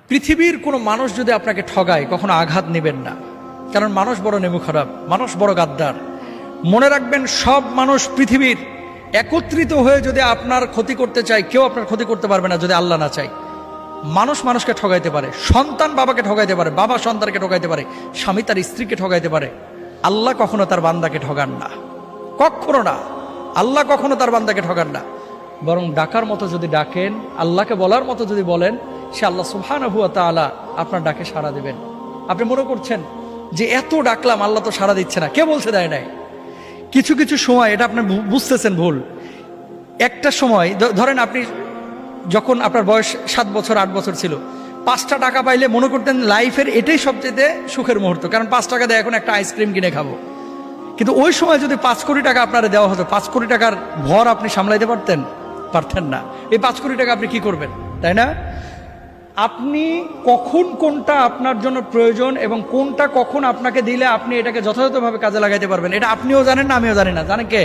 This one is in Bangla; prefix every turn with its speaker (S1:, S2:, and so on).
S1: পৃথিবীর কোনো মানুষ যদি আপনাকে ঠগায় কখনো আঘাত নেবেন না, কারণ মানুষ বড় নেমু খারাপ, মানুষ বড় গাদ্দার। মনে রাখবেন, সব মানুষ পৃথিবীর একত্রিত হয়ে যদি আপনার ক্ষতি করতে চায়, কেউ আপনার ক্ষতি করতে পারবে না যদি আল্লাহ না চায়। মানুষ মানুষকে ঠগাইতে পারে, সন্তান বাবাকে ঠগাইতে পারে, বাবা সন্তানকে ঠগাইতে পারে, স্বামী তার স্ত্রীকে ঠগাইতে পারে। আল্লাহ কখনো তার বান্দাকে ঠগান না, কখনো না। আল্লাহ কখনো তার বান্দাকে ঠগান না। বরং ডাকার মতো যদি ডাকেন, আল্লাহকে বলার মতো যদি বলেন, সে আল্লাহ সুবহানাহু ওয়া তাআলা আপনার ডাকে সাড়া দেবেন। আপনি মনে করছেন যে এত ডাকলাম আল্লাহ তো সাড়া দিচ্ছে না, কে বলছে দেয় নাই? কিছু কিছু সময় এটা আপনি বুঝতেছেন ভুল। একটা সময় ধরেন, আপনি যখন আপনার বয়স 7 বছর 8 বছর ছিল, 5টা টাকা পাইলে মনে করতেন লাইফের এটাই সবচেয়ে সুখের মুহূর্ত, কারণ 5 টাকা দিয়ে এখন একটা আইসক্রিম কিনে খাবো। কিন্তু ওই সময় যদি 5 কোটি টাকা আপনারা দেওয়া হতো, 5 কোটি টাকার ভর আপনি সামলাইতে পারতেন না। এই 5 কোটি টাকা আপনি কি করবেন, তাই না? আপনি কখন কোনটা আপনার জন্য প্রয়োজন এবং কোনটা কখন আপনাকে দিলে আপনি এটাকে যথাযথভাবে কাজে লাগাইতে পারবেন, এটা আপনিও জানেন না, আমিও জানি না। জানেন কে?